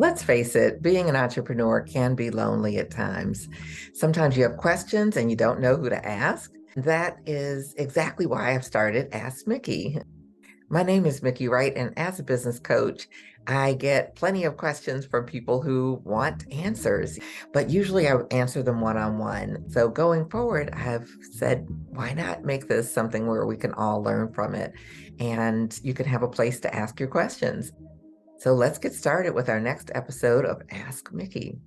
Let's face it, being an entrepreneur can be lonely at times. Sometimes you have questions and you don't know who to ask. That is exactly why I've started Ask Miki. My name is Miki Wright, and as a business coach, I get plenty of questions from people who want answers, but usually I answer them one on one. So going forward, I've said, why not make this something where we can all learn from it and you can have a place to ask your questions? So let's get started with our next episode of Ask Miki.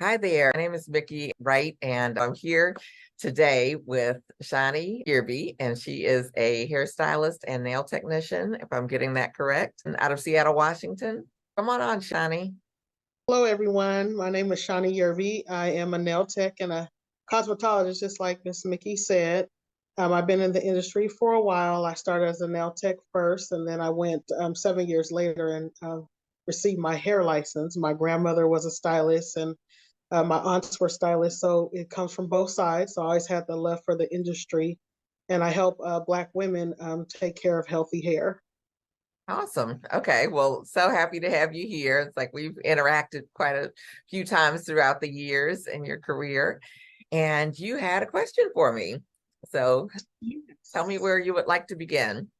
Hi there. My name is Miki Wright, and I'm here today with Shani Yearby, and she is a hairstylist and nail technician, if I'm getting that correct, and out of Seattle, Washington. Come on, Shani. Hello, everyone. My name is Shani Yearby. I am a nail tech and a cosmetologist, just like Miss Mickey said. I've been in the industry for a while. I started as a nail tech first, and then I went 7 years later and received my hair license. My grandmother was a stylist, and my aunts were stylists, so it comes from both sides. So I always had the love for the industry, and I help Black women take care of healthy hair. Awesome. Okay. Well, so happy to have you here. It's like we've interacted quite a few times throughout the years in your career, and you had a question for me. So tell me where you would like to begin.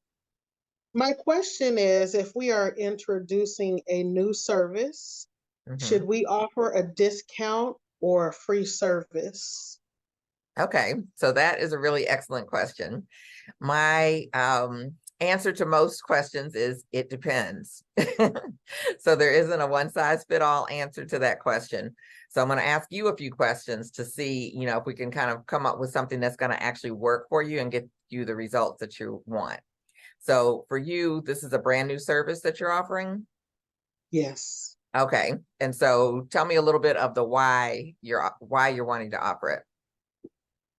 My question is, if we are introducing a new service, Mhm. should we offer a discount or a free service? Okay, so that is a really excellent question. My answer to most questions is it depends. So there isn't a one size fit all answer to that question. So I'm going to ask you a few questions to see, if we can kind of come up with something that's going to actually work for you and get you the results that you want. So for you, this is a brand new service that you're offering. Yes. Okay. And so tell me a little bit of the why you're wanting to offer it.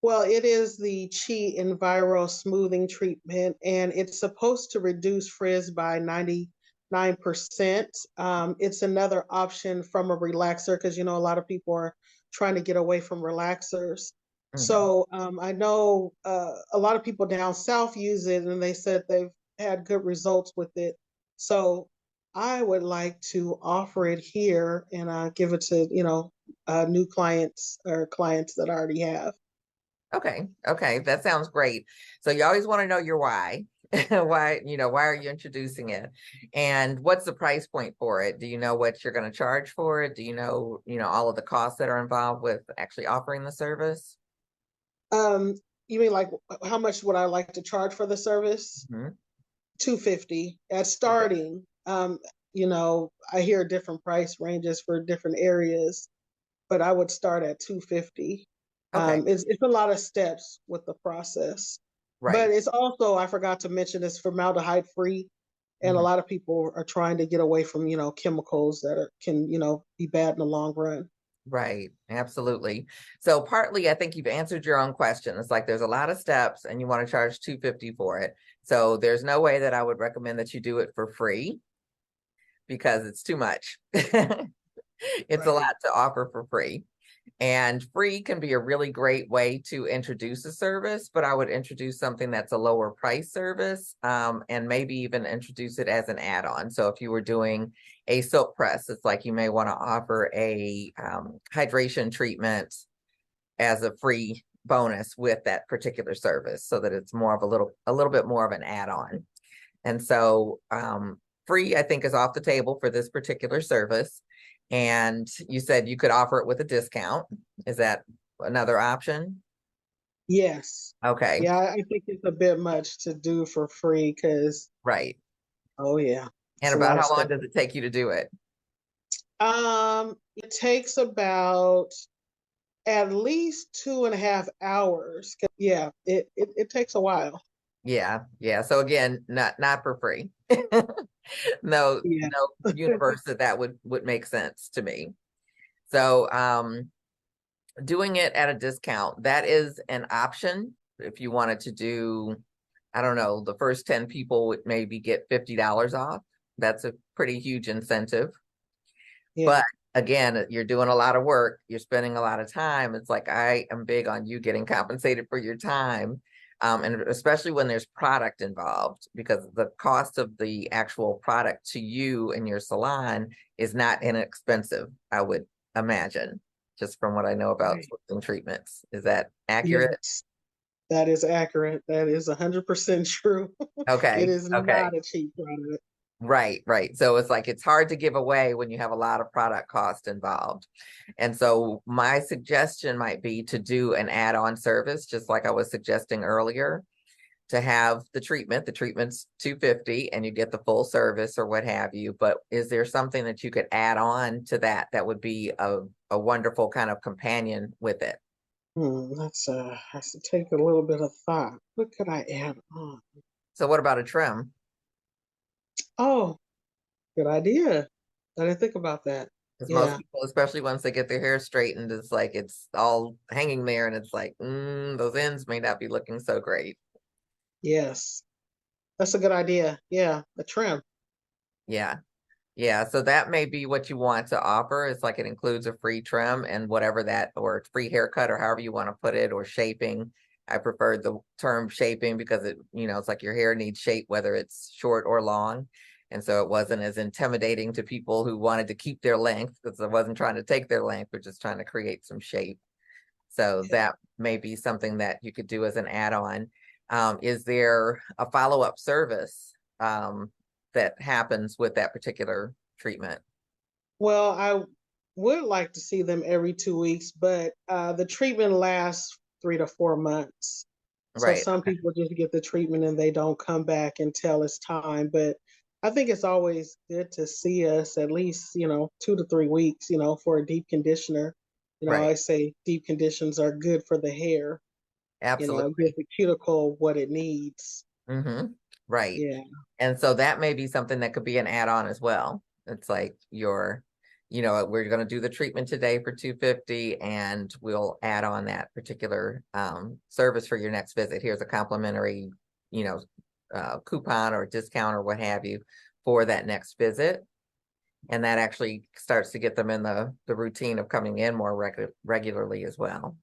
Well, it is the Chi Enviro Smoothing Treatment, and it's supposed to reduce frizz by 99%. It's another option from a relaxer because, a lot of people are trying to get away from relaxers. Mhm. So I know a lot of people down south use it, and they said they've had good results with it. So I would like to offer it here and give it to, new clients or clients that I already have. Okay. Okay. That sounds great. So you always want to know your why. Why are you introducing it? And what's the price point for it? Do you know what you're going to charge for it? Do all of the costs that are involved with actually offering the service? Um, you mean like how much would I like to charge for the service? Mhm. 250 at starting. I hear different price ranges for different areas, but I would start at 250. Okay. It's a lot of steps with the process, but Right. it's also, I forgot to mention, it's formaldehyde free, and a Mhm. lot of people are trying to get away from chemicals that can be bad in the long run. Right. Absolutely. So partly I think you've answered your own question. It's like there's a lot of steps and you want to charge 250 for it. So there's no way that I would recommend that you do it for free because it's too much. It's a Right. lot to offer for free. And free can be a really great way to introduce a service, but I would introduce something that's a lower price service, and maybe even introduce it as an add-on. So if you were doing a silk press, it's like you may want to offer a hydration treatment as a free bonus with that particular service so that it's more of a little bit more of an add-on. And so free, I think, is off the table for this particular service. And you said you could offer it with a discount. Is that another option? Yes. Okay, Yeah, I think it's a bit much to do for free because, right. oh yeah, And it's a about lot of how long stuff. does it take you to do it? It takes about at least 2.5 hours. Yeah, it takes a while. Yeah, yeah. So again, not for free. No, Yeah. no universe that would make sense to me. So doing it at a discount, that is an option. If you wanted to do, I don't know, the first 10 people would maybe get $50 off. That's a pretty huge incentive. Yeah. But again, you're doing a lot of work, you're spending a lot of time. It's like I am big on you getting compensated for your time. And especially when there's product involved, because the cost of the actual product to you and your salon is not inexpensive, I would imagine, just from what I know about Right. smoothing treatments. Is that accurate? Yes, that is accurate. That is 100% true. It Okay. is Okay. not a cheap product. Right, right. So it's like it's hard to give away when you have a lot of product cost involved. And so my suggestion might be to do an add-on service, just like I was suggesting earlier, to have the treatment. The treatment's 250 and you get the full service or what have you. But is there something that you could add on to that that would be a wonderful kind of companion with it? That's has to take a little bit of thought. What could I add on? So what about a trim? Oh, good idea. I didn't think about that. Because most Yeah. people, especially once they get their hair straightened, it's like it's all hanging there and it's like, those ends may not be looking so great. Yes. That's a good idea. Yeah. A trim. Yeah. Yeah. So that may be what you want to offer. It's like it includes a free trim and whatever that, or free haircut, or however you want to put it, or shaping. I prefer the term shaping because it's like your hair needs shape, whether it's short or long. And so it wasn't as intimidating to people who wanted to keep their length because I wasn't trying to take their length, but just trying to create some shape. So Yeah. that may be something that you could do as an add-on. Is there a follow-up service that happens with that particular treatment? Well, I would like to see them every 2 weeks, but the treatment lasts 3 to 4 months. So Right. some people just get the treatment and they don't come back until it's time. But I think it's always good to see us at least, 2 to 3 weeks, for a deep conditioner. Right. I say deep conditions are good for the hair, give Absolutely. the cuticle what it needs. Right. Yeah. And so that may be something that could be an add-on as well. It's like we're going to do the treatment today for 250 and we'll add on that particular service for your next visit. Here's a complimentary, you know, coupon or discount or what have you for that next visit. And that actually starts to get them in the routine of coming in more regularly as well.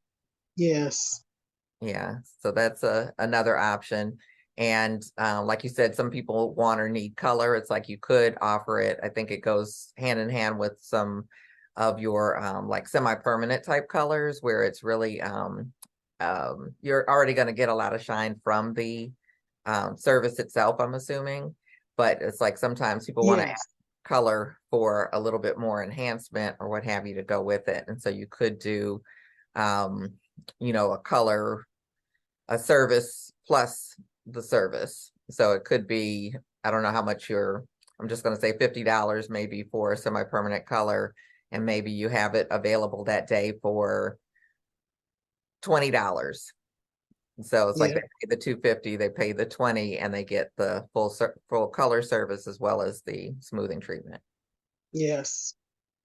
Yes. Yeah, so that's another option. And like you said, some people want or need color. It's like you could offer it. I think it goes hand in hand with some of your like semi-permanent type colors where it's really you're already going to get a lot of shine from the service itself, I'm assuming. But it's like sometimes people want to add Yes. color for a little bit more enhancement or what have you to go with it. And so you could do um, a service plus the service. So it could be, I don't know how much I'm just going to say $50 maybe for a semi-permanent color. And maybe you have it available that day for $20. So it's like Yeah. they pay the 250, they pay the 20, and they get the full color service as well as the smoothing treatment. Yes.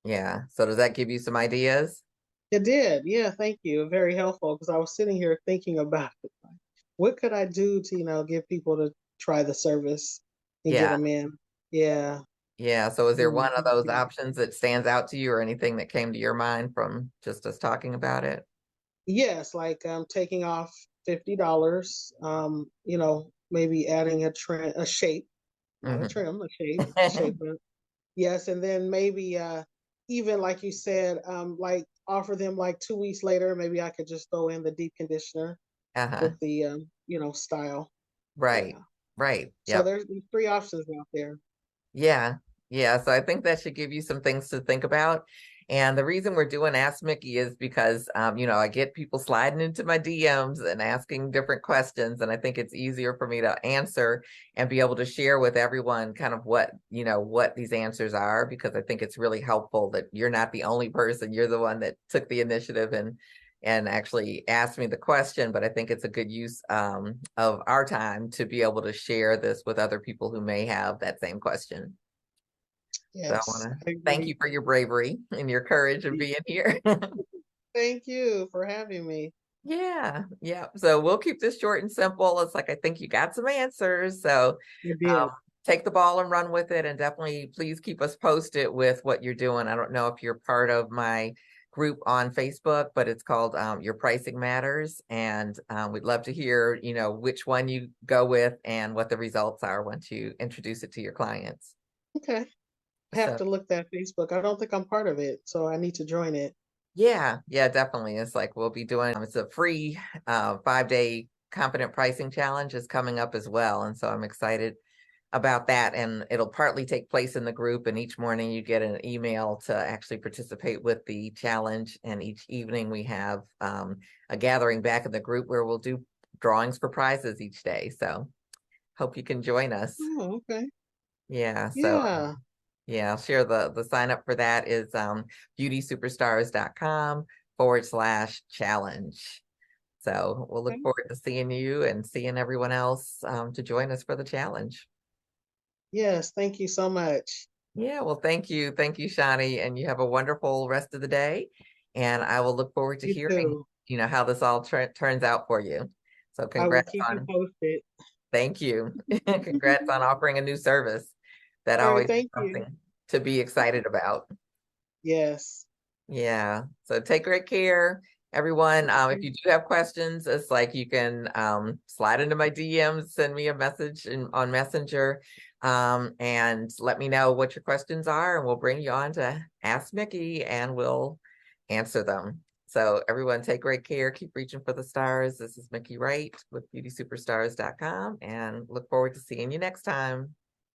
Yeah. So does that give you some ideas? It did. Yeah, thank you. Very helpful because I was sitting here thinking about it. Like, what could I do to, get people to try the service and get Yeah. them in? Yeah. Yeah. So is there Mm, one of those options that stands out to you or anything that came to your mind from just us talking about it? yes, like taking off $50, maybe adding a shape, not a Hmm. trim, a shape. Yes, and then maybe even like you said, like offer them like 2 weeks later, maybe I could just throw in the deep conditioner Uh-huh. with the style. Right. Yeah. Right. So Yep. there's three options out there. Yeah. Yeah. So I think that should give you some things to think about. And the reason we're doing Ask Mickey is because, I get people sliding into my DMs and asking different questions. And I think it's easier for me to answer and be able to share with everyone kind of what these answers are, because I think it's really helpful that you're not the only person. You're the one that took the initiative and actually asked me the question. But I think it's a good use of our time to be able to share this with other people who may have that same question. So I want Yes, to I thank agree. you for your bravery and your courage of being here. Thank you for having me. Yeah, yeah. So we'll keep this short and simple. It's like I think you got some answers. So You um, did. take the ball and run with it, and definitely please keep us posted with what you're doing. I don't know if you're part of my group on Facebook, but it's called Your Pricing Matters. And we'd love to hear, which one you go with and what the results are once you introduce it to your clients. Okay. I have So to look that Facebook. I don't think I'm part of it, so I need to join it. yeah, definitely. It's like we'll be doing, it's a free 5-day confident pricing challenge is coming up as well. And so I'm excited about that. And it'll partly take place in the group. And each morning you get an email to actually participate with the challenge. And each evening we have a gathering back in the group where we'll do drawings for prizes each day. So hope you can join us. Oh, okay. Yeah. So Yeah. yeah, I'll share the sign up for that is beautysuperstars.com/challenge. So we'll look Okay. forward to seeing you and seeing everyone else to join us for the challenge. Yes, thank you so much. Yeah, well, thank you. Thank you, Shani. And you have a wonderful rest of the day. And I will look forward to You hearing, too. how this all turns out for you. So I will congrats keep you on, posted. thank you. Congrats on offering a new service. That All right, always is thank you. something to be excited about. Yes. Yeah. So take great care, everyone. If Okay. you do have questions, it's like you can slide into my DMs, send me a message on Messenger, and let me know what your questions are, and we'll bring you on to Ask Miki and we'll answer them. So everyone take great care. Keep reaching for the stars. This is Miki Wright with beautysuperstars.com and look forward to seeing you next time.